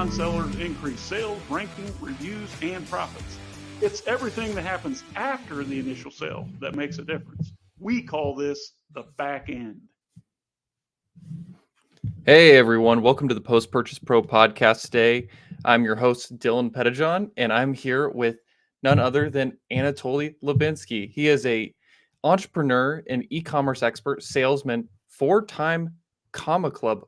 non-sellers increase sales, ranking, reviews, and profits. It's everything that happens after the initial sale that makes a difference. We call this the back end. Hey everyone, welcome to the Post Purchase Pro podcast today. I'm your host, Dylan Pettijohn, and I'm here with none other than Anatoliy Labinskiy. He is a entrepreneur and e-commerce expert, salesman, 4-time Comma Club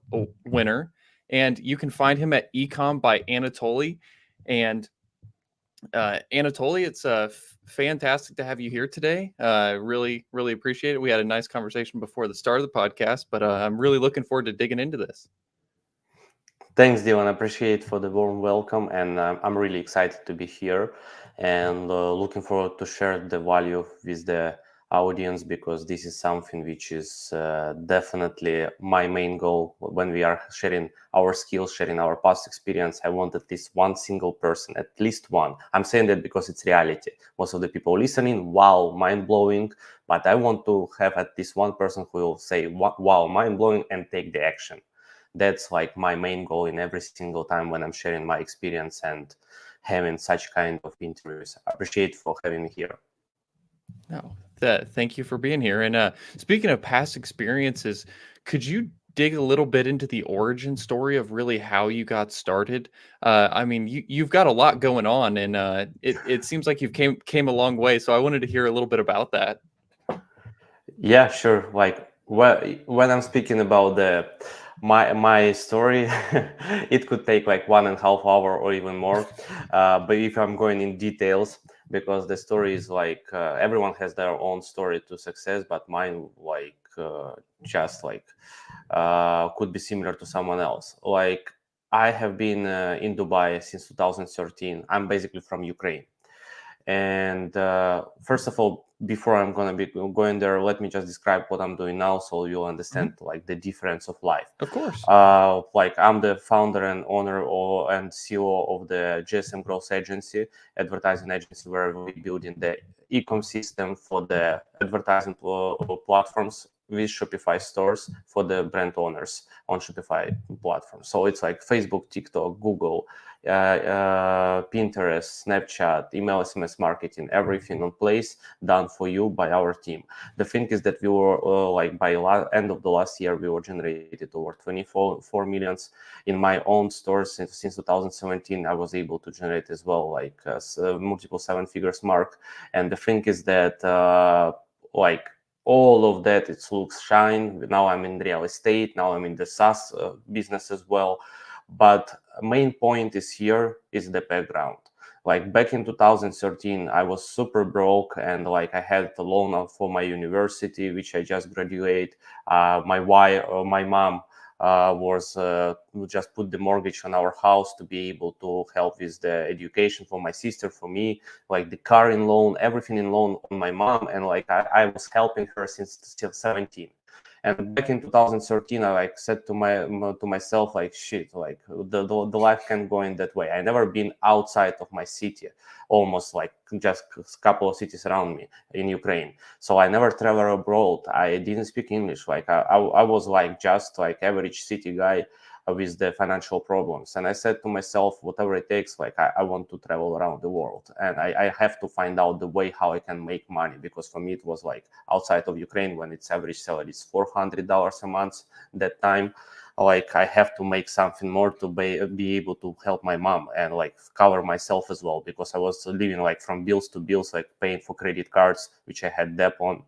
winner, and you can find him at Ecom by Anatoliy. And Anatoliy, it's fantastic to have you here today. Really appreciate it. We had a nice conversation before the start of the podcast, but I'm really looking forward to digging into this. Thanks, Dylan. I appreciate for the warm welcome, and I'm really excited to be here and looking forward to share the value with the audience, because this is something which is definitely my main goal when we are sharing our skills, sharing our past experience. I want at least one single person, at least one. I'm saying that because it's reality. Most of the people listening, wow, mind-blowing, but I want to have at least one person who will say, wow, mind-blowing, and take the action. That's like my main goal in every single time when I'm sharing my experience and having such kind of interviews. I appreciate for having me here. No, thank you for being here. And speaking of past experiences, could you dig a little bit into the origin story of really how you got started? I mean, you've got a lot going on, and it seems like you've came a long way. So I wanted to hear a little bit about that. Yeah, sure. Like when I'm speaking about my story, it could take like 1.5 hours or even more. But if I'm going in details, because the story is like everyone has their own story to success, but mine like just like could be similar to someone else. Like I have been in Dubai since 2013. I'm basically from Ukraine. And first of all, before I'm gonna be going there, let me just describe what I'm doing now, so you'll understand like the difference of life. Of course. Like I'm the founder and owner and CEO of the GSM Growth Agency, advertising agency, where we're building the ecosystem for the advertising platforms with Shopify stores for the brand owners on Shopify platform. So it's like Facebook, TikTok, Google, Pinterest, Snapchat, email, SMS marketing, everything in place, done for you by our team. The thing is that we were like by end of the last year, we were generated over 24 millions in my own stores since 2017. I was able to generate as well like multiple 7 figures mark. And the thing is that like all of that, it looks shine. Now I'm in real estate. Now I'm in the SaaS business as well. But main point is here is the background. Like back in 2013, I was super broke, and like I had a loan for my university, which I just graduated. My mom was just put the mortgage on our house to be able to help with the education for my sister, for me, like the car in loan, everything in loan on my mom. And like I was helping her since still 17. And back in 2013, I like said to myself, like, shit, like the life can go in that way. I never been outside of my city, almost like just a couple of cities around me in Ukraine. So I never travel abroad. I didn't speak English. Like I was like just like average city guy with the financial problems. And I said to myself, whatever it takes, like I want to travel around the world, and I have to find out the way how I can make money, because for me it was like outside of Ukraine, when its average salary is $400 a month that time, like I have to make something more to be able to help my mom and like cover myself as well, because I was living like from bills to bills, like paying for credit cards which I had debt on.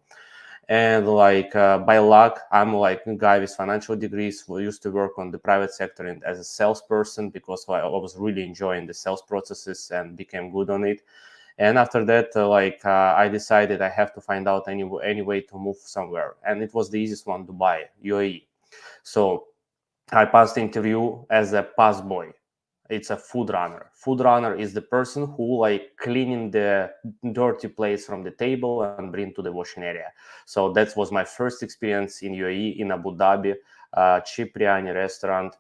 And like by luck, I'm like a guy with financial degrees who used to work on the private sector and as a salesperson, because I was really enjoying the sales processes and became good on it. And after that, I decided I have to find out any way to move somewhere. And it was the easiest one, Dubai, UAE. So I passed the interview as a pass boy. It's a food runner. Food runner is the person who like cleaning the dirty plates from the table and bring to the washing area. So that was my first experience in UAE, in Abu Dhabi, cheap biryani restaurant.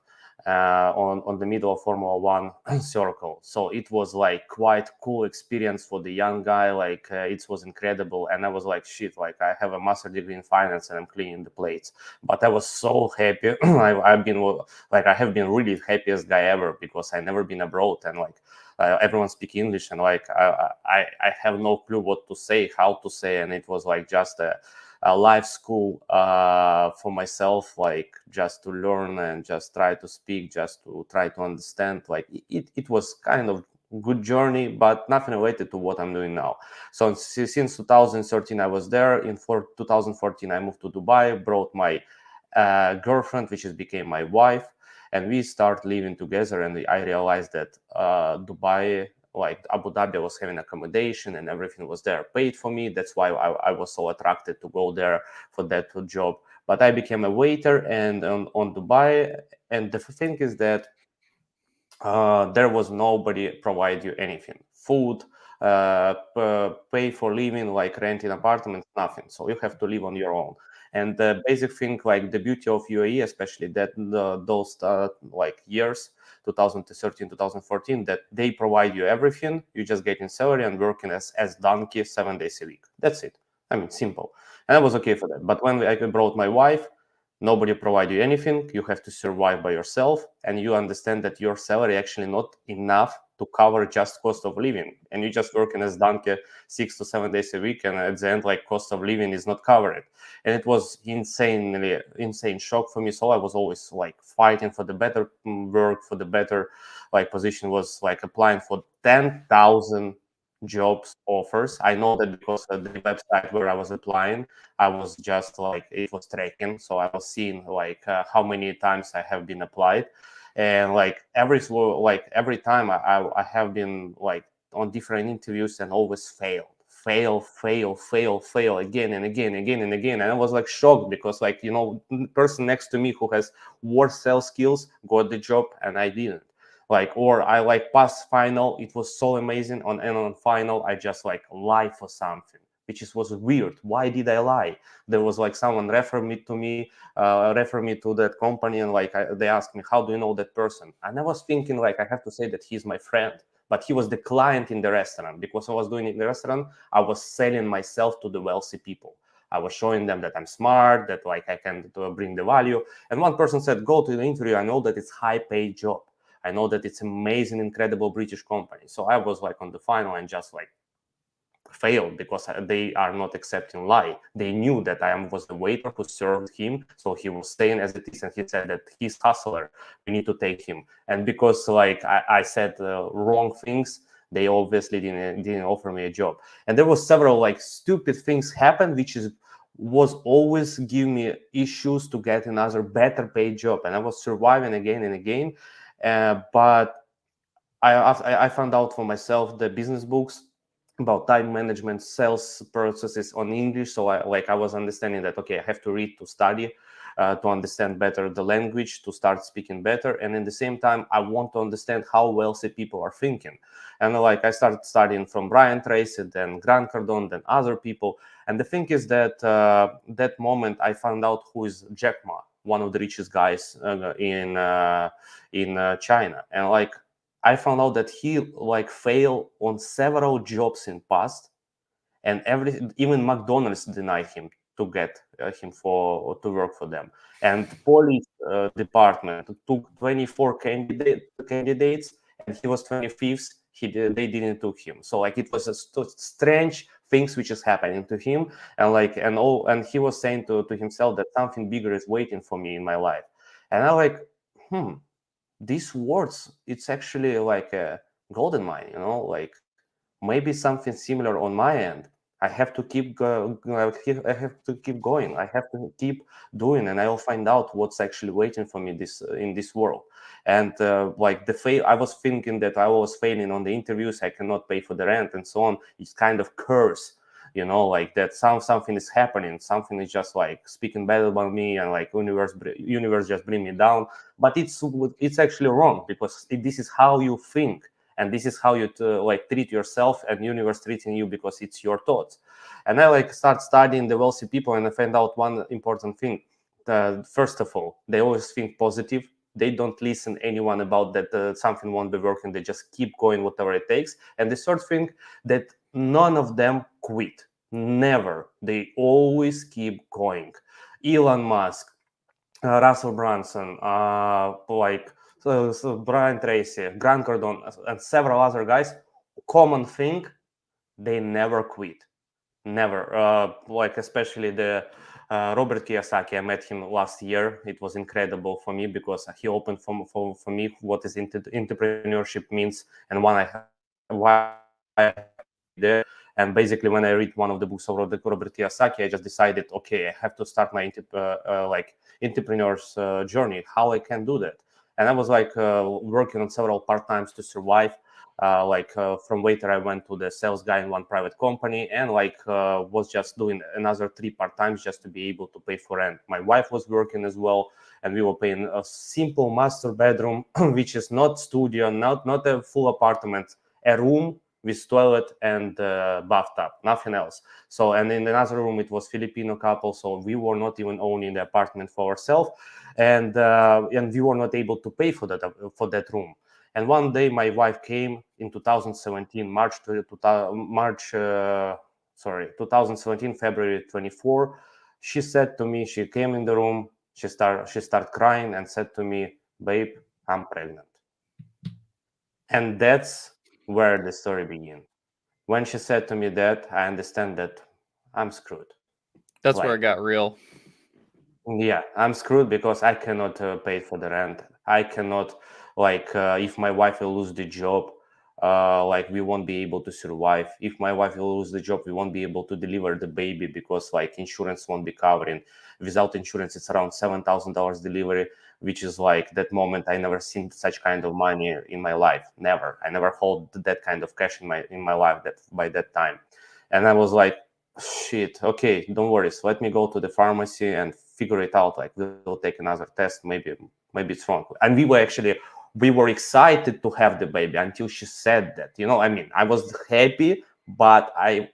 on the middle of Formula One circle. So it was like quite cool experience for the young guy. Like it was incredible, and I was like, shit, like I have a master degree in finance and I'm cleaning the plates. But I was so happy. I've been like I have been really happiest guy ever because I never been abroad, and like everyone speak English, and like I have no clue what to say, how to say, and it was like just a life school for myself, like just to learn and just try to speak, just to try to understand. Like it was kind of good journey, but nothing related to what I'm doing now. So since 2013 I was there. In 2014 I moved to Dubai, brought my girlfriend, which has became my wife, and we start living together. And I realized that Dubai, like Abu Dhabi, was having accommodation and everything was there paid for me. That's why I was so attracted to go there for that job. But I became a waiter and on Dubai. And the thing is that there was nobody provide you anything, food, pay for living, like renting apartments, nothing. So you have to live on your own. And the basic thing, like the beauty of UAE, especially that those like years, 2013, 2014, that they provide you everything. You just get in salary and working as donkey 7 days a week. That's it. I mean, simple. And I was okay for that. But when I brought my wife, nobody provide you anything. You have to survive by yourself, and you understand that your salary actually not enough to cover just cost of living, and you just working as donkey 6 to 7 days a week, and at the end, like, cost of living is not covered. And it was insane shock for me. So I was always like fighting for the better work, for the better like position. Was like applying for 10,000 jobs offers. I know that because the website where I was applying, I was just like, it was tracking, so I was seeing like how many times I have been applied. And like every time I have been like on different interviews and always fail again and again and again. And I was like shocked because, like, you know, the person next to me who has worse sales skills got the job and I didn't. Like, or I like passed final, it was so amazing, on final I just like lie for something, which was weird. Why did I lie? There was like someone refer me to that company, and like they asked me, how do you know that person? And I was thinking, like, I have to say that he's my friend, but he was the client in the restaurant. Because I was doing it in the restaurant, I was selling myself to the wealthy people. I was showing them that I'm smart, that like I can bring the value. And one person said, go to the interview, I know that it's high paid job, I know that it's amazing, incredible British company. So I was like on the final and just like failed because they are not accepting lie. They knew that I was the waiter who served him, so he was staying as it is, and he said that he's hustler, we need to take him. And because like I said wrong things, they obviously didn't offer me a job. And there was several like stupid things happen, which was always give me issues to get another better paid job, and I was surviving again and again. But I found out for myself the business books about time management, sales processes on English. So I was understanding that, okay, I have to read, to study, to understand better the language, to start speaking better. And in the same time, I want to understand how wealthy people are thinking. And like I started studying from Brian Tracy, then Grant Cardone, then other people. And the thing is that that moment I found out who is Jack Ma, one of the richest guys in China. And like I found out that he like failed on several jobs in past, and even McDonald's denied him to get him to work for them. And police department took 24 candidates, and he was 25th. They didn't took him. So like it was a strange things which is happening to him, and he was saying to himself that something bigger is waiting for me in my life. And I like, these words, it's actually like a golden mine, you know, like maybe something similar on my end. I have to I have to keep going. I have to keep doing, and I'll find out what's actually waiting for me in this world. And like I was thinking that I was failing on the interviews. I cannot pay for the rent and so on. It's kind of curse, you know, like that something is happening, something is just like speaking bad about me, and like universe just bring me down. But it's actually wrong, because this is how you think, and this is how you like treat yourself, and universe treating you because it's your thoughts. And I like start studying the wealthy people, and I find out one important thing. First of all, they always think positive. They don't listen anyone about that something won't be working. They just keep going whatever it takes. And the third thing, that none of them quit. Never. They always keep going. Elon Musk, Russell Brunson, so Brian Tracy, Grant Cardone, and several other guys. Common thing, they never quit. Never. Like especially the Robert Kiyosaki. I met him last year. It was incredible for me because he opened for me what is entrepreneurship means and why I there. And basically, when I read one of the books of Robert Kiyosaki, I just decided, okay, I have to start my entrepreneur's journey. How I can do that? And I was like working on several part times to survive. From waiter, I went to the sales guy in one private company, and was just doing another 3 part times just to be able to pay for rent. My wife was working as well, and we were paying a simple master bedroom, which is not studio, not a full apartment, a room with toilet and bathtub, nothing else. So, and in another room, it was Filipino couple, so we were not even owning the apartment for ourselves, and we were not able to pay for that room. And one day, my wife came in 2017, 2017, February 24. She said to me, she came in the room, she started crying and said to me, "Babe, I'm pregnant." And that's where the story began. When she said to me that, I understand that I'm screwed. That's where it got real. Yeah, I'm screwed because I cannot pay for the rent. I cannot, if my wife will lose the job, we won't be able to survive. If my wife will lose the job, we won't be able to deliver the baby because insurance won't be covering. Without insurance, it's around $7,000 delivery, which is that moment I never seen such kind of money in my life. Never. I never hold that kind of cash in my life by that time. And I was like, shit, okay, don't worry. So let me go to the pharmacy and figure it out. We'll take another test. Maybe it's wrong. And we were excited to have the baby until she said that. I was happy, but I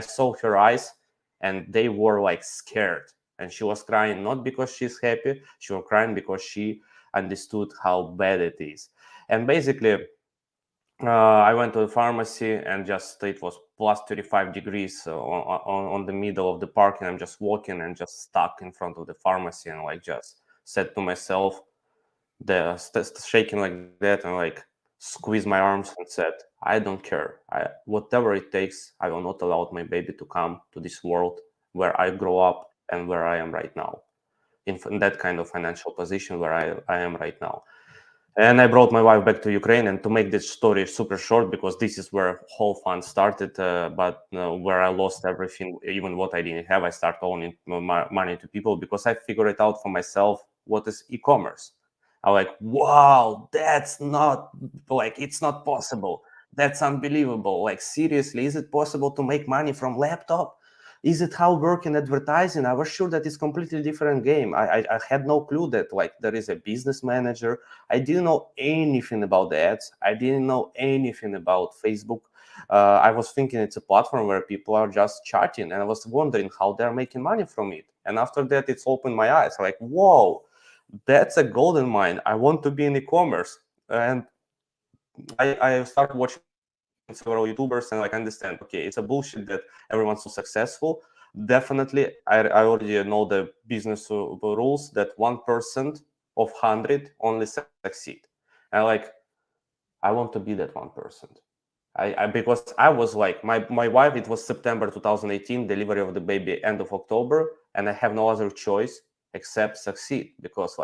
saw her eyes, and they were scared. And she was crying not because she's happy. She was crying because she understood how bad it is. And basically, I went to the pharmacy, and it was plus 35 degrees on the middle of the park, and I'm just walking and just stuck in front of the pharmacy, and just said to myself, shaking like that, and squeezed my arms and said, I don't care. Whatever it takes, I will not allow my baby to come to this world where I grow up and where I am right now, in that kind of financial position where I am right now. And I brought my wife back to Ukraine. And to make this story super short, because this is where whole fun started, but where I lost everything, even what I didn't have, I started owing money to people because I figured it out for myself. What is e-commerce? I'm like, wow, that's not it's not possible. That's unbelievable. Seriously, is it possible to make money from laptop? Is it how work in advertising? I was sure that it's completely different game. I had no clue that there is a business manager. I didn't know anything about the ads. I didn't know anything about Facebook. I was thinking it's a platform where people are just chatting, and I was wondering how they're making money from it. And after that, it's opened my eyes. Whoa, that's a golden mine. I want to be in e-commerce. And I started watching several YouTubers and understand, okay, it's a bullshit that everyone's so successful. Definitely, I already know the business rules that 1% of 100 only succeed. And I want to be that 1%. Because I was my wife, it was September 2018, delivery of the baby end of October, and I have no other choice except succeed, because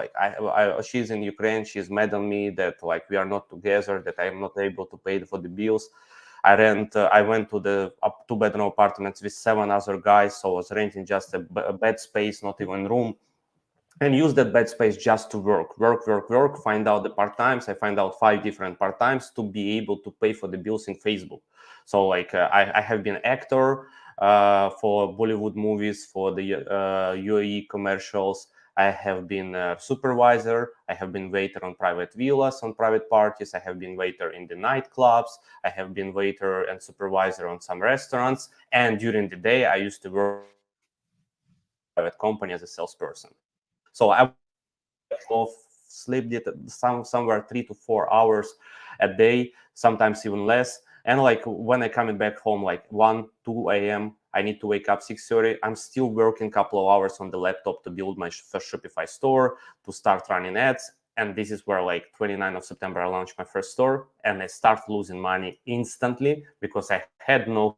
she's in Ukraine, she's mad on me that we are not together, that I am not able to pay for the bills. I went to the 2-bedroom apartments with 7 other guys, so I was renting just a bed space, not even room, and use that bed space just to work, find out the part-times. I find out 5 different part-times to be able to pay for the bills in Facebook. So I have been actor for Bollywood movies, for the UAE commercials. I have been a supervisor. I have been waiter on private villas, on private parties. I have been waiter in the nightclubs. I have been waiter and supervisor on some restaurants. And during the day, I used to work for a private company as a salesperson. So I of slept it somewhere 3 to 4 hours a day, sometimes even less. And like when I coming back home, like 1, 2 a.m., I need to wake up 6:30. I'm still working a couple of hours on the laptop to build my first Shopify store, to start running ads. And this is where like 29th of September, I launched my first store, and I start losing money instantly because I had no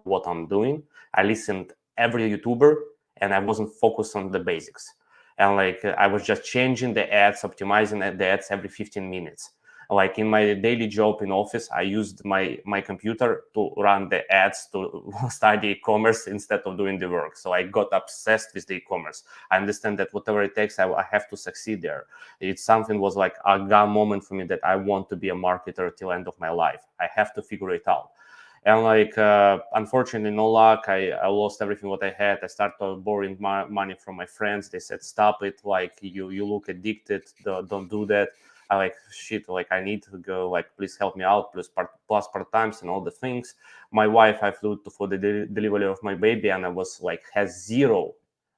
what I'm doing. I listened every YouTuber and I wasn't focused on the basics. And like I was just changing the ads, optimizing the ads every 15 minutes. Like in my daily job in office, I used my computer to run the ads to study e-commerce instead of doing the work. So I got obsessed with the e-commerce. I understand that whatever it takes, I have to succeed there. It's something was like a aha moment for me that I want to be a marketer till end of my life. I have to figure it out. And like unfortunately, no luck, I lost everything what I had. I started borrowing money from my friends. They said, stop it, like you look addicted, don't do that. I like, shit, like I need to go, like please help me out, plus part-times and all the things. My wife, I flew for the delivery of my baby, and I was like, has zero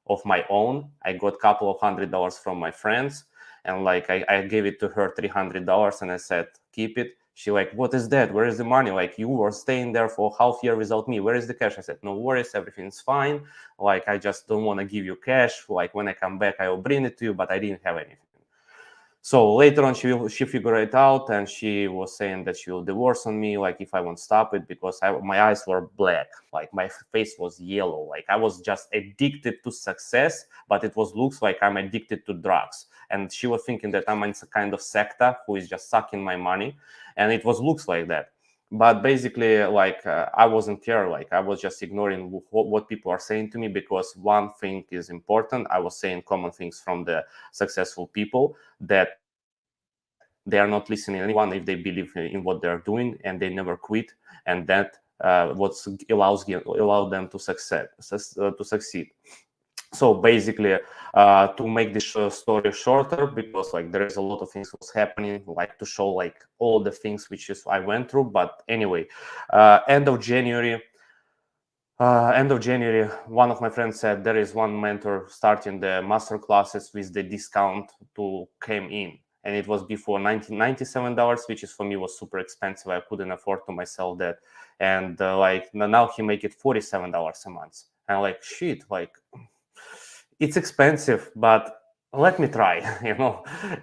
of my own. I got a couple of $100 from my friends, and like I gave it to her $300, and I said, keep it. She like, what is that? Where is the money? Like, you were staying there for half year without me. Where is the cash? I said, no worries, everything's fine. Like, I just don't want to give you cash. Like, when I come back, I will bring it to you, but I didn't have anything. So later on, she figured it out, and she was saying that she will divorce on me, like if I won't stop it, because my eyes were black, like my face was yellow, like I was just addicted to success, but it looks like I'm addicted to drugs. And she was thinking that I'm in a kind of secta who is just sucking my money, and it looks like that. But basically, like I wasn't care, like I was just ignoring what people are saying to me, because one thing is important. I was saying common things from the successful people, that they are not listening to anyone if they believe in what they're doing, and they never quit. And that what allows them to succeed. So basically, to make this story shorter, because like there is a lot of things was happening, like to show like all the things which I went through. But anyway, end of January, one of my friends said there is one mentor starting the master classes with the discount to came in, and it was before $97, which is for me was super expensive. I couldn't afford to myself that, and like now he make it $47 a month. And I'm like, shit, like it's expensive, but let me try,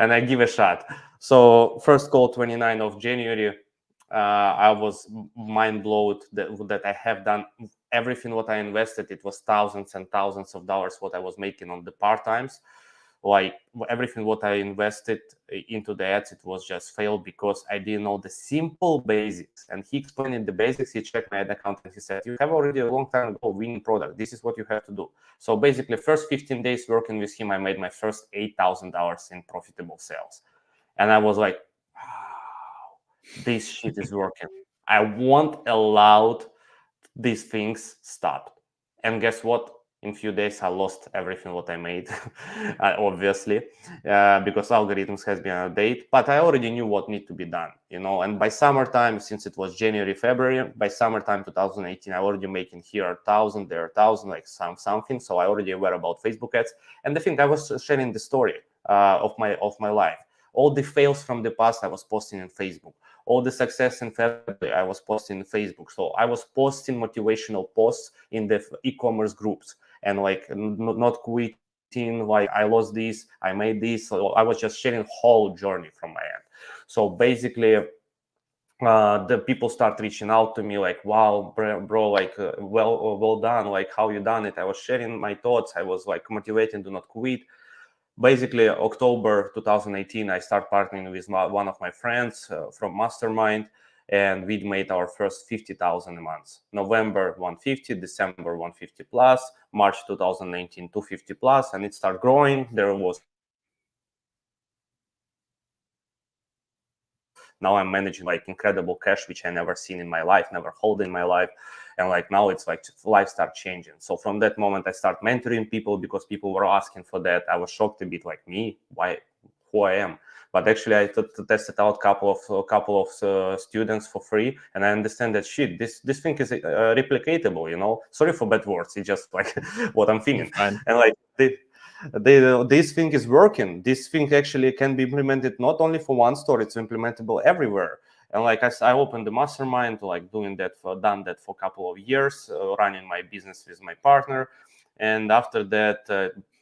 and I give a shot. So first call, 29th of January, I was mind blown that I have done everything what I invested. It was thousands and thousands of dollars what I was making on the part-times. Like everything what I invested into the ads, it was just failed because I didn't know the simple basics. And he explained the basics. He checked my ad account and he said, you have already a long time ago winning product. This is what you have to do. So basically, first 15 days working with him, I made my first $8,000 in profitable sales. And I was like, wow, this shit is working. I won't allow these things stop. And guess what? In few days, I lost everything what I made, obviously, because algorithms has been updated. But I already knew what need to be done, And by summertime, since it was January, February, by summertime 2018, I already making here 1,000, there 1,000, like something. So I already aware about Facebook ads. And the thing, I was sharing the story of my life. All the fails from the past, I was posting on Facebook. All the success in February, I was posting on Facebook. So I was posting motivational posts in the e-commerce groups, and like not quitting, like I lost this, I made this. So I was just sharing whole journey from my end. So basically, the people start reaching out to me like, wow, bro, like well done, like how you done it. I was sharing my thoughts. I was like motivating to not quit. Basically, October 2018, I start partnering with one of my friends from Mastermind, and we made our first 50,000 a month. November 150, December 150 plus, March 2019 250 plus, and it started growing. There was now I'm managing like incredible cash, which I never seen in my life, never hold in my life. And like now it's like life start changing. So from that moment, I start mentoring people because people were asking for that. I was shocked a bit, like, me, who I am. But actually, I tested out a couple of students for free, and I understand that shit. This thing is replicatable. Sorry for bad words. It's just like what I'm feeling. And like this thing is working. This thing actually can be implemented not only for one store, it's implementable everywhere. And like I opened the mastermind, like done that for a couple of years, running my business with my partner. And after that,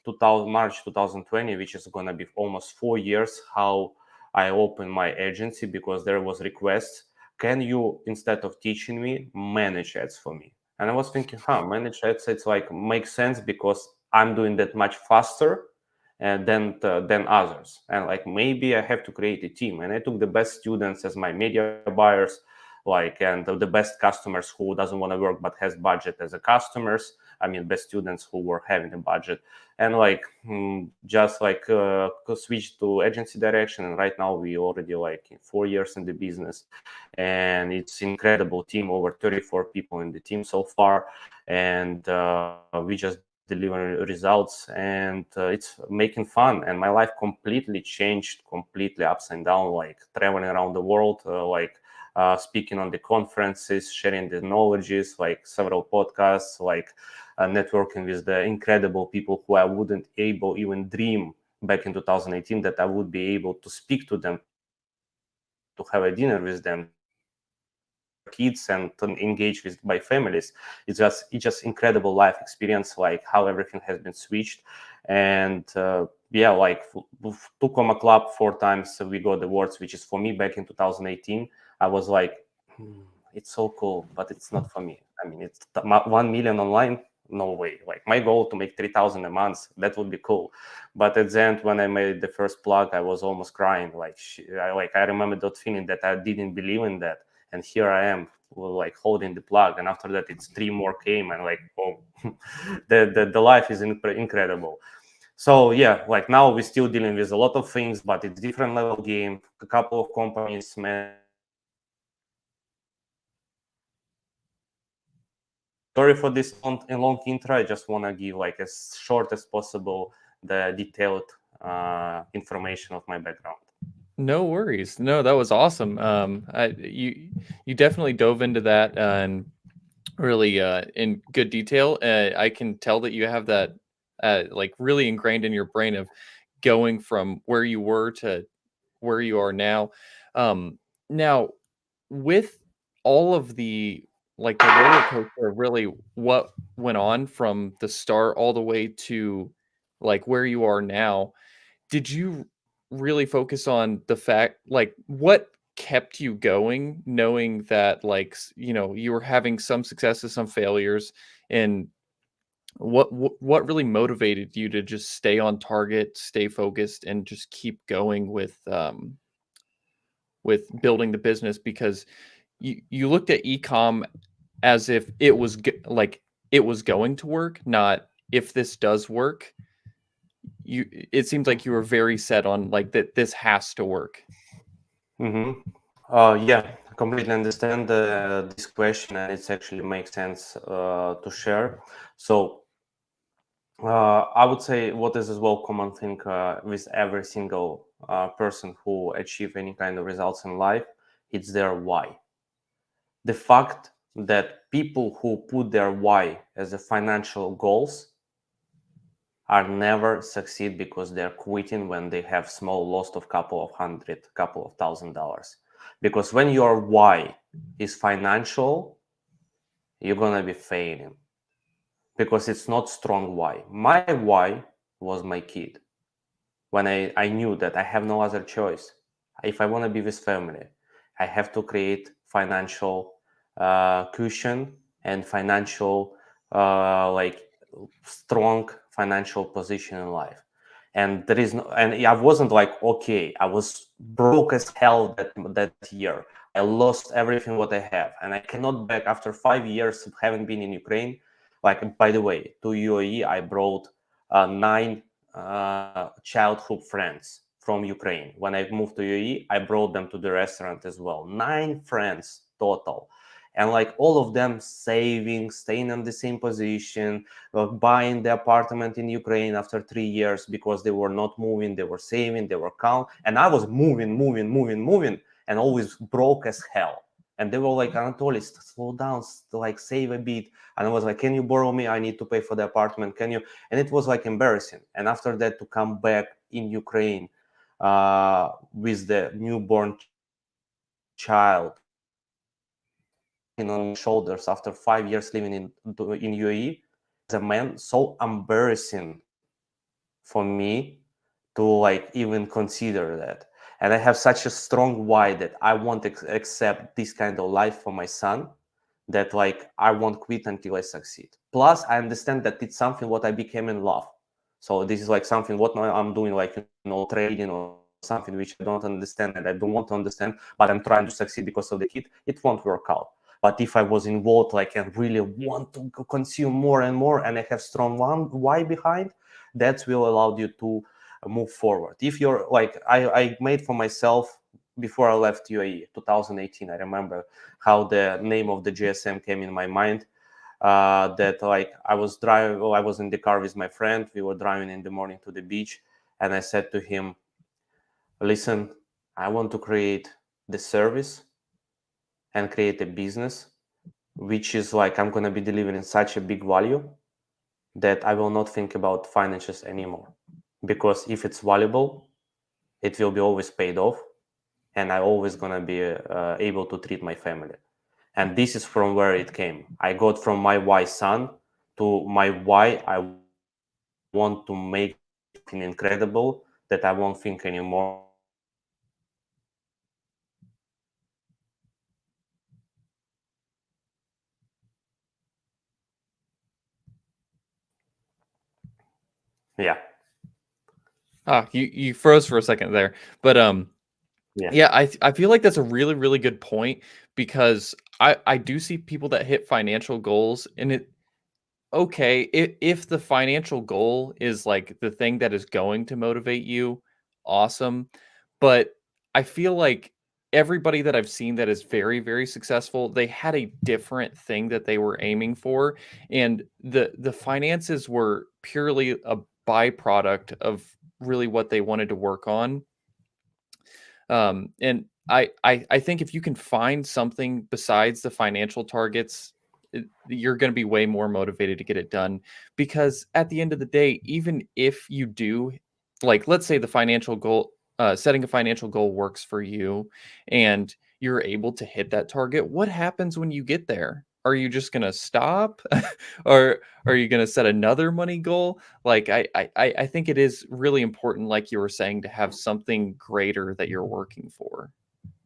2000, March 2020, which is going to be almost 4 years, how I opened my agency, because there was requests, can you, instead of teaching me, manage ads for me? And I was thinking, manage ads, it's like makes sense because I'm doing that much faster than others. And like maybe I have to create a team. And I took the best students as my media buyers, like, and the best customers who doesn't want to work but has budget as a customers. I mean, best students who were having a budget, and like just like switch to agency direction. And right now we already like 4 years in the business, and it's incredible team, over 34 people in the team so far, and we just deliver results, and it's making fun. And my life completely changed, completely ups and down, like traveling around the world, speaking on the conferences, sharing the knowledges, like several podcasts, like networking with the incredible people who I wouldn't even dream back in 2018 that I would be able to speak to them, to have a dinner with them, to share their kids, and to engage with my families. It's just incredible life experience, like how everything has been switched. And like to Coma Club 4 times we got awards, which is for me back in 2018. I was like, it's so cool, but it's not for me. I mean, it's 1 million online. No way. Like my goal to make 3,000 a month, that would be cool. But at the end, when I made the first plug, I was almost crying. Like I remember that feeling that I didn't believe in that. And here I am, like holding the plug. And after that, it's 3 more came, and like, oh, the life is incredible. So yeah, like now we're still dealing with a lot of things, but it's different level game. A couple of companies managed to get me to the sorry for this long intro. I just want to give like as short as possible the detailed information of my background. No worries. No, that was awesome. You definitely dove into that and really in good detail. I can tell that you have that like really ingrained in your brain of going from where you were to where you are now. Now, with all of the like the roller coaster, of really what went on from the start all the way to like where you are now, did you really focus on the fact, like, what kept you going, knowing that, like, you were having some successes, some failures, and what really motivated you to just stay on target, stay focused, and just keep going with building the business? Because you looked at ecom as if it was like it was going to work, not if this does work. It seems like you were very set on like that this has to work. Mm-hmm. Yeah, I completely understand this question, and it actually makes sense to share. So I would say what is as well common thing with every single person who achieve any kind of results in life, it's their why. The fact that people who put their why as a financial goals are never succeed because they're quitting when they have small loss of couple of $1,000. Because when your why is financial, you're gonna be failing because it's not strong why. My why was my kid. When I knew that I have no other choice. If I want to be with family, I have to create financial cushion and financial like strong financial position in life. And there is no, and I wasn't like, okay, I was broke as hell that year. I lost everything what I have, and I cannot back after 5 years of having been in Ukraine. Like, by the way, to UAE, I brought 9 childhood friends from Ukraine. When I moved to UAE, I brought them to the restaurant as well. 9 friends total. And like all of them saving, staying in the same position, buying the apartment in Ukraine after 3 years because they were not moving, they were saving, they were calm. And I was moving, and always broke as hell. And they were like, Anatoly, slow down, like save a bit. And I was like, can you borrow me? I need to pay for the apartment. Can you? And it was like embarrassing. And after that, to come back in Ukraine with the newborn child on my shoulders after 5 years living in UAE, as a man, so embarrassing for me to like even consider that. And I have such a strong why that I won't accept this kind of life for my son, that like I won't quit until I succeed. Plus, I understand that it's something what I became in love. So this is like something what I'm doing, like, trading or something which I don't understand and I don't want to understand, but I'm trying to succeed because of the kid. It won't work out. But if I was involved, like, and really want to consume more and more, and I have strong why behind, that will allow you to move forward. If you're like, I made for myself before I left UAE, 2018. I remember how the name of the GSM came in my mind. That like I was in the car with my friend. We were driving in the morning to the beach, and I said to him, "Listen, I want to create the service and create a business, which is like I'm gonna be delivering such a big value that I will not think about finances anymore. Because if it's valuable, it will be always paid off, and I always gonna be able to treat my family." And this is from where it came. I got from my why son to my why I want to make something incredible that I won't think anymore about finances. And this is like where it came. I got from my why son to my why I want to make something incredible that I won't think anymore about finances. Yeah. You froze for a second there, but Yeah. yeah, I feel like that's a really really good point because I do see people that hit financial goals and it okay, if the financial goal is like the thing that is going to motivate you, awesome. But I feel like everybody that I've seen that is very, very successful, they had a different thing that they were aiming for. And the finances were purely a byproduct of really what they wanted to work on. And I think if you can find something besides the financial targets, you're going to be way more motivated to get it done. Because at the end of the day, even if you do, like, let's say the financial goal, setting a financial goal works for you, and you're able to hit that target, what happens when you get there? Are you just going to stop, or are you going to set another money goal? Like I think it is really important, like you were saying, to have something greater that you're working for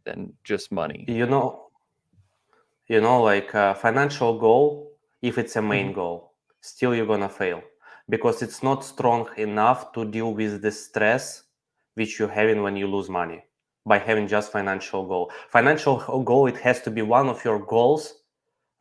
than just money. You know, like a financial goal, if it's a Mhm. main goal, still you're gonna fail because it's not strong enough to deal with the stress which you're having when you lose money by having just financial goal. Financial goal, it has to be one of your goals,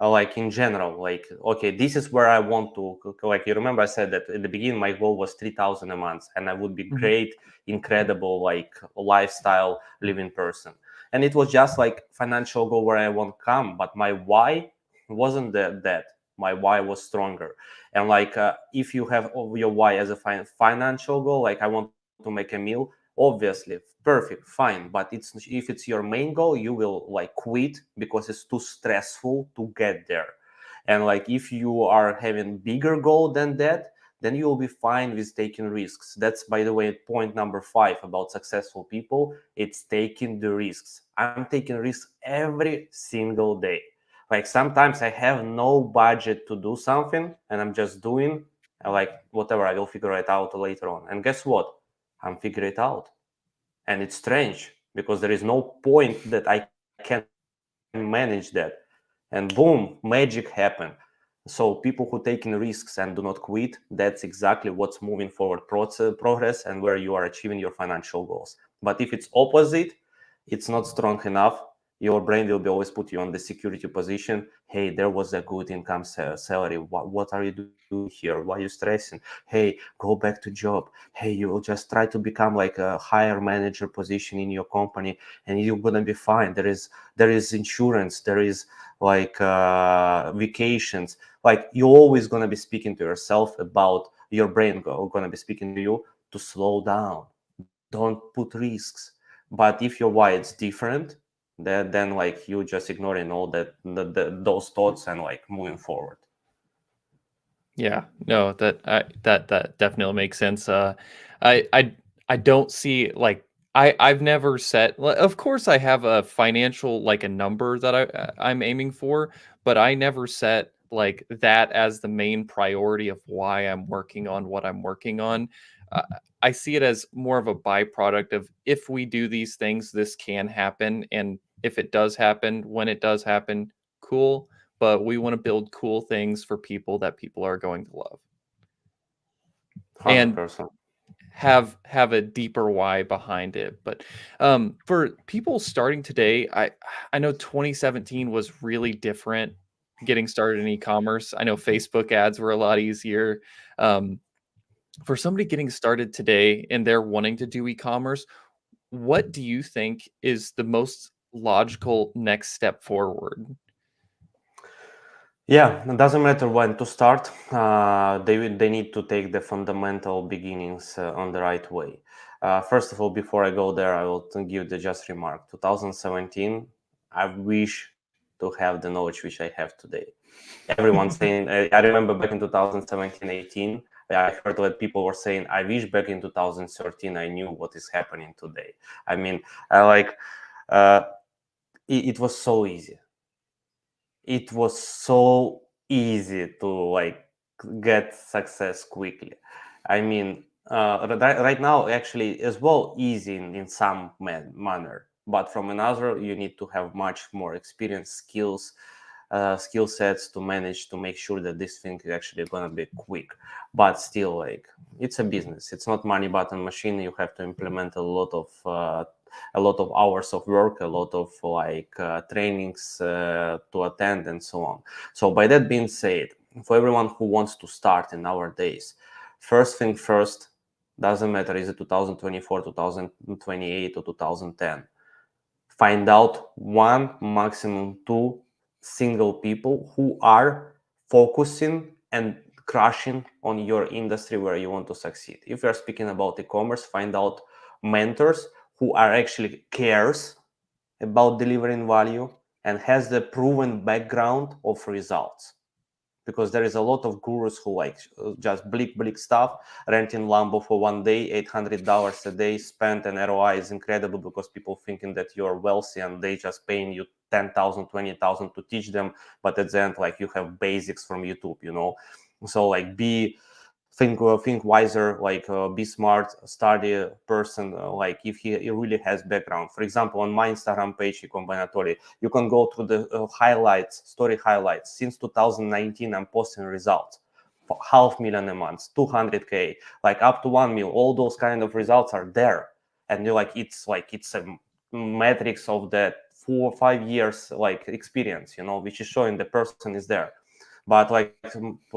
like in general, like, okay, this is where I want to, like, you remember I said that at the beginning my goal was 3,000 a month and I would be Mhm. great, incredible, like lifestyle living person. And it was just like financial goal where I want to come, but my why wasn't that. My why was stronger. And like, if you have your why as a financial goal, like I want to make a meal, obviously perfect, fine, but if it's your main goal, you will like quit because it's too stressful to get there. And like if you are having bigger goal than that, then you will be fine with taking risks. That's, by the way, point number 5 about successful people. It's taking the risks. I'm taking risks every single day. Like sometimes I have no budget to do something and I'm just doing, like, whatever, I will figure it out later on. And guess what? I'm figuring it out. And it's strange because there is no point that I can manage that. And boom, magic happened. So people who taking risks and do not quit, that's exactly what's moving forward progress and where you are achieving your financial goals. But if it's opposite, it's not strong enough. Your brain will be always put you on the security position. Hey, there was a good income salary. What are you doing here? Why are you stressing? Hey, go back to job. Hey, you will just try to become like a higher manager position in your company and you're gonna be fine. There is insurance, there is like vacations. Like you're always gonna be speaking to yourself about, your brain gonna be speaking to you to slow down, don't put risks. But if your why is different, then like you just ignoring all those thoughts and like moving forward. Yeah, no, that definitely makes sense. I I I don't see like I've never set. Of course, I have a financial like a number that I'm aiming for, but I never set like that as the main priority of why I'm working on what I'm working on. Uh, I see it as more of a byproduct of if we do these things, this can happen, and if it does happen, when it does happen, cool, but we want to build cool things for people that people are going to love and 100%. have a deeper why behind it. But for people starting today, I know 2017 was really different getting started in e-commerce. I know Facebook ads were a lot easier. Um, for somebody getting started today and they're wanting to do e-commerce, what do you think is the most logical next step forward? Yeah, it doesn't matter when to start. They need to take the fundamental beginnings on the right way. First of all, before I go there, I will give the just remark. 2017, I wish to have the knowledge which I have today. Everyone saying, I remember back in 2017, 18, I heard that people were saying, I wish back in 2013 I knew what is happening today. I mean, I like, uh, it was so easy. It was so easy to like get success quickly. I mean, right now actually as well easy in some manner, but from another you need to have much more experience, skills, skill sets to manage to make sure that this thing is actually gonna be quick. But still, like it's a business. It's not money button machine. You have to implement a lot of hours of work, a lot of like trainings to attend, and so on. So by that being said, for everyone who wants to start in nowadays, first thing first, doesn't matter is it 2024, 2028, or 2010. Find out one, maximum two single people who are focusing and crushing on your industry where you want to succeed. If you're speaking about e-commerce, find out mentors who are actually cares about delivering value and has the proven background of results, because there is a lot of gurus who like just bleak stuff, renting Lambo for one day, $800 a day spent, and ROI is incredible because people thinking that you're wealthy and they just paying you 10,000, 20,000 to teach them, but at the end like you have basics from YouTube, you know. So like think wiser, like be smart, study person, like if he really has background. For example, on my Instagram page, Anatoliy, you can go through the story highlights. Since 2019, I'm posting results for 500,000 a month, 200K, like up to 1 million. All those kind of results are there. And you're like it's a metrics of the 4 or 5 years like experience, you know, which is showing the person is there. But like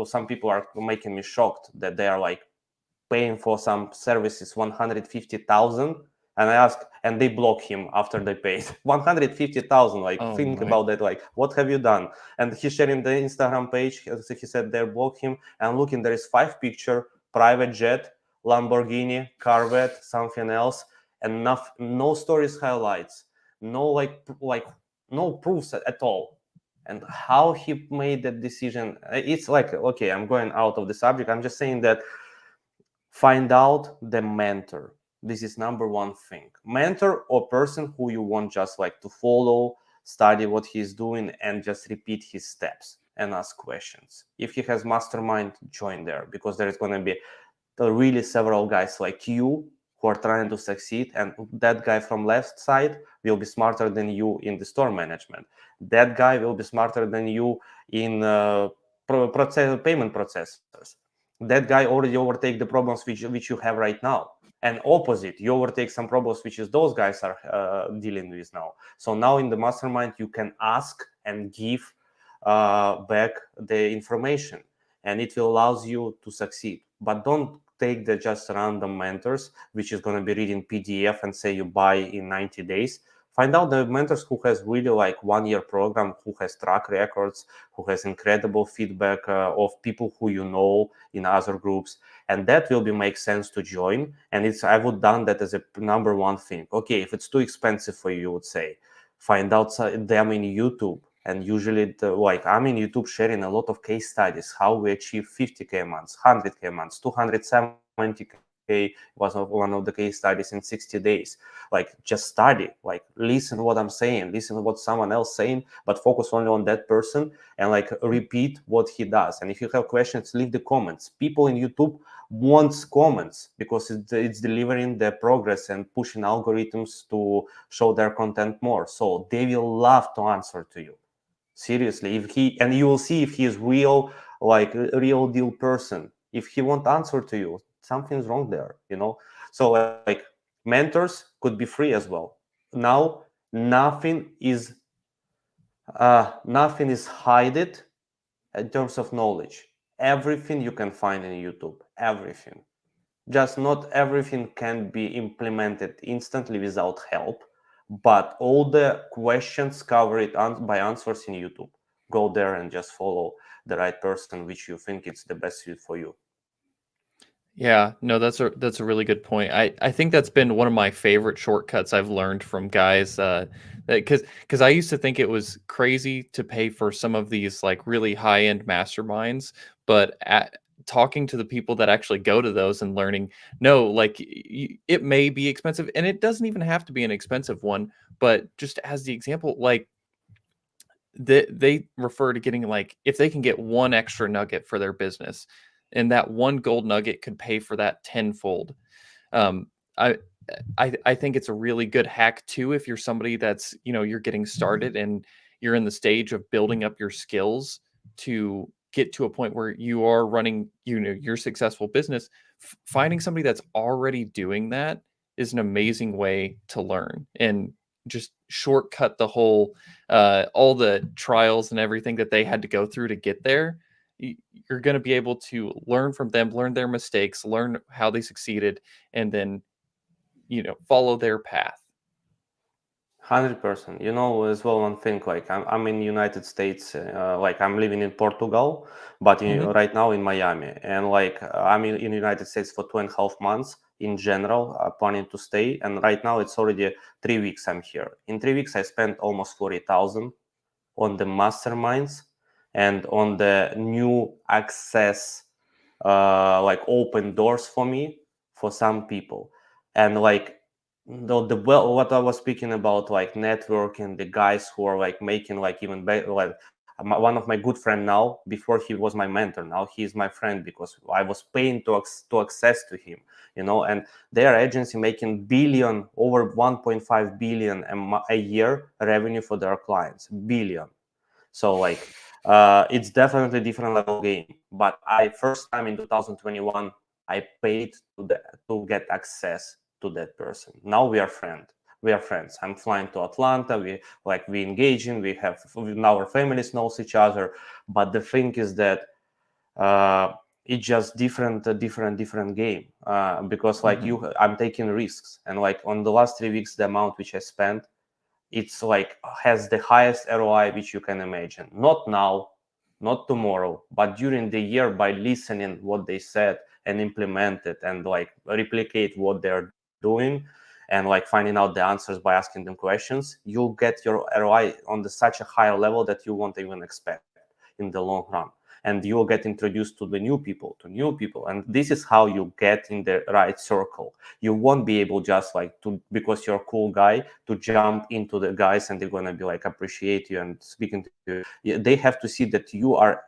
some people are making me shocked that they are like paying for some services 150,000, and I ask, and they block him after they paid 150,000. Like Oh think my. about that. Like what have you done? And he's sharing the Instagram page. He said they block him, and looking there is 5 picture, private jet, Lamborghini, Corvette, something else, and no stories highlights, no like no proofs at all. And how he made that decision, it's like, okay, I'm going out of the subject. I'm just saying that find out the mentor. This is number one thing. Mentor or person who you want just like to follow, study what he's doing, and just repeat his steps and ask questions. If he has mastermind, join there, because there is going to be really several guys like you who are trying to succeed, and that guy from left side will be smarter than you in the store management. That guy will be smarter than you in payment processors. That guy already overtake the problems which you have right now, and opposite, you overtake some problems which is those guys are dealing with now. So now in the mastermind you can ask and give back the information, and it will allows you to succeed. But don't take the just random mentors which is going to be reading PDF and say you buy in 90 days. Find out the mentors who has really like 1 year program, who has track records, who has incredible feedback of people who you know in other groups, and that will be make sense to join. And I would done that as a number one thing. Okay, if it's too expensive for you, you would say find out them in YouTube. And usually, I'm in YouTube sharing a lot of case studies, how we achieve 50K months, 100K months, 270K was one of the case studies in 60 days. Like, just study, like, listen what I'm saying, listen what someone else saying, but focus only on that person, and like repeat what he does. And if you have questions, leave the comments. People in YouTube wants comments because it's delivering the progress and pushing algorithms to show their content more. So they will love to answer to you. Seriously, and you will see if he is real, like a real deal person. If he won't answer to you, something's wrong there, So like mentors could be free as well. Now nothing is hidden in terms of knowledge. Everything you can find in YouTube, everything. Just not everything can be implemented instantly without help, but all the questions covered by answers in YouTube. Go there and just follow the right person which you think it's the best suit for you. Yeah, no, that's a really good point. I think that's been one of my favorite shortcuts I've learned from guys. Because I used to think it was crazy to pay for some of these like really high end masterminds, but talking to the people that actually go to those and learning, no, like it may be expensive, and it doesn't even have to be an expensive one. But just as the example, like they refer to getting like if they can get one extra nugget for their business, and that one gold nugget could pay for that tenfold. Um, I I think it's a really good hack too if you're somebody that's you're getting started and you're in the stage of building up your skills to get to a point where you are running your successful business. Finding somebody that's already doing that is an amazing way to learn and just shortcut the whole all the trials and everything that they had to go through to get there. You're going to be able to learn from them, learn their mistakes, learn how they succeeded, and then follow their path. 100%. As well, one thing, like I'm in United States, like I'm living in Portugal, but right now in Miami, and like I'm in United States for 2.5 months in general, planning to stay. And right now it's already 3 weeks I'm here. In 3 weeks, I spent almost 40,000 on the masterminds and on the new access, like open doors for me for some people. And like what I was speaking about, like networking, the guys who are like making like even better, like one of my good friend now, before he was my mentor, now he's my friend because I was paying to access to him, and their agency making over 1.5 billion a year revenue for their clients, billion. So like it's definitely different level game. But I first time in 2021 I paid to get access to that person. Now we are friends. I'm flying to Atlanta. We engaging. Our families knows each other. But the thing is that it's just different game because like I'm taking risks, and like on the last 3 weeks, the amount which I spent, it's like has the highest ROI which you can imagine. Not now, not tomorrow, but during the year, by listening what they said and implement it and like replicate what they're doing, and like finding out the answers by asking them questions, you'll get your ROI on such a higher level that you won't even expect in the long run. And you'll get introduced to new people, and this is how you get in the right circle. You won't be able just like to, because you're a cool guy, to jump into the guys and they're gonna be like appreciate you and speaking to you. They have to see that you're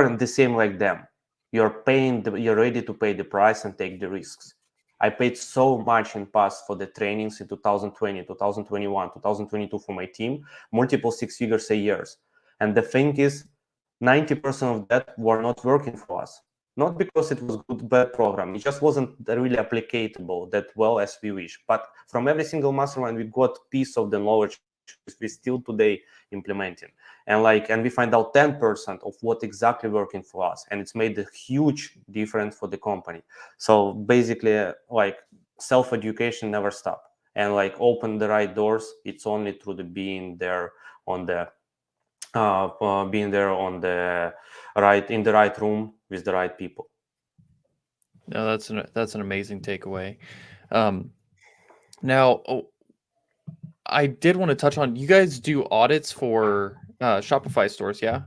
in the same like them. You're ready to pay the price and take the risks. I paid so much in past for the trainings in 2020, 2021, 2022 for my team, multiple six figures a year. And the thing is, 90% of that were not working for us. Not because it was good, bad program. It just wasn't really applicable that well as we wish. But from every single mastermind, we got piece of the knowledge we still today implementing. And we find out 10% of what exactly working for us. And it's made a huge difference for the company. So basically, like self-education never stop. And like open the right doors, it's only through the being there on the in the right room with the right people. No, that's an amazing takeaway. Now, I did want to touch on, you guys do audits for Shopify stores, yeah?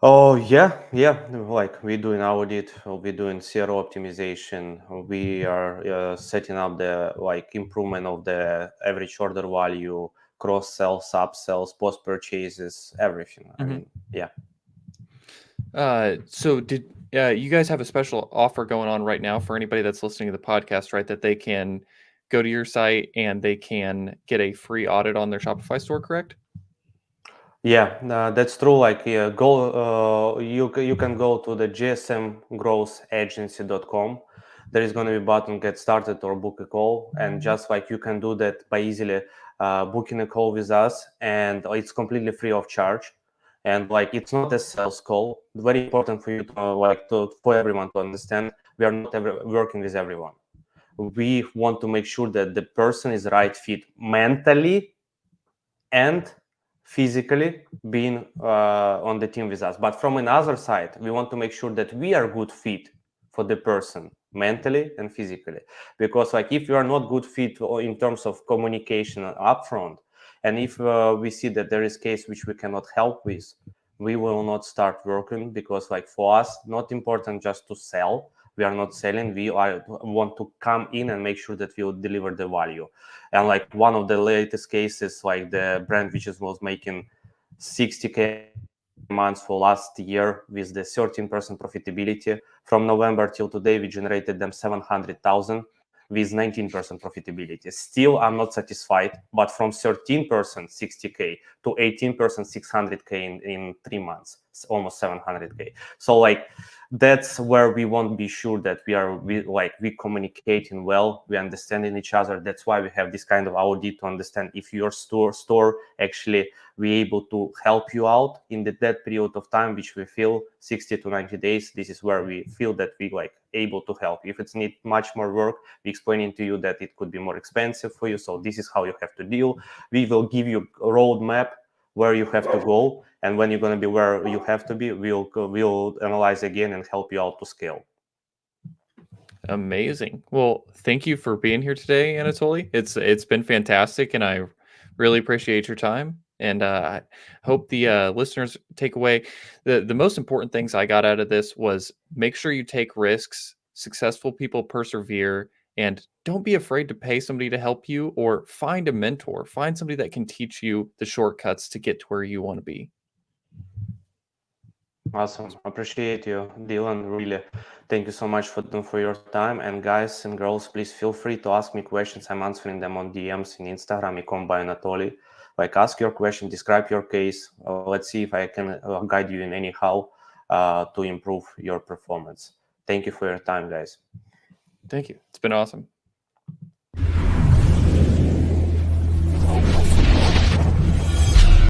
Oh yeah, yeah. Like we're doing audit, we're doing CRO optimization. We are setting up the like improvement of the average order value, cross sells, upsells, post purchases, everything. I mean, yeah. So did you guys have a special offer going on right now for anybody that's listening to the podcast, right? That they can go to your site and they can get a free audit on their Shopify store, correct? Yeah, that's true. Like, yeah, you can go to the gsmgrowthagency.com. There is going to be a button get started or book a call, and just like you can do that by easily booking a call with us, and it's completely free of charge. And like it's not a sales call. Very important for you to for everyone to understand. We are not working with everyone. We want to make sure that the person is right fit mentally and physically being on the team with us. But from another side, we want to make sure that we are good fit for the person mentally and physically. Because like if you are not good fit in terms of communication upfront, and if we see that there is case which we cannot help with, we will not start working, because like for us, not important just to sell. We are not selling. We want to come in and make sure that we will deliver the value. And like one of the latest cases, like the brand which was making 60K months for last year with the 13% profitability, from November till today we generated them 700,000 with 19% profitability. Still I'm not satisfied, but from 13% 60K to 18% 600K in 3 months, it's almost 700K. So like that's where we want to be sure that we communicating well, we understanding each other. That's why we have this kind of audit to understand if your store actually we able to help you out in that period of time, which we feel 60 to 90 days. This is where we feel that we like able to help. If it's need much more work, we explaining to you that it could be more expensive for you. So this is how you have to deal. We will give you a roadmap where you have to go, and when you're going to be where you have to be, we'll analyze again and help you out to scale. Amazing. Well, thank you for being here today, Anatoly. It's been fantastic, and I really appreciate your time. And I hope the listeners take away the most important things I got out of this was make sure you take risks. Successful people persevere, and don't be afraid to pay somebody to help you or find a mentor. Find somebody that can teach you the shortcuts to get to where you want to be. Awesome. Appreciate you, Dylan. Really, thank you so much for your time. And guys and girls, please feel free to ask me questions. I'm answering them on DMs in Instagram, Ecom by Anatoly. Like, ask your question, describe your case. Let's see if I can guide you in anyhow to improve your performance. Thank you for your time, guys. Thank you. It's been awesome.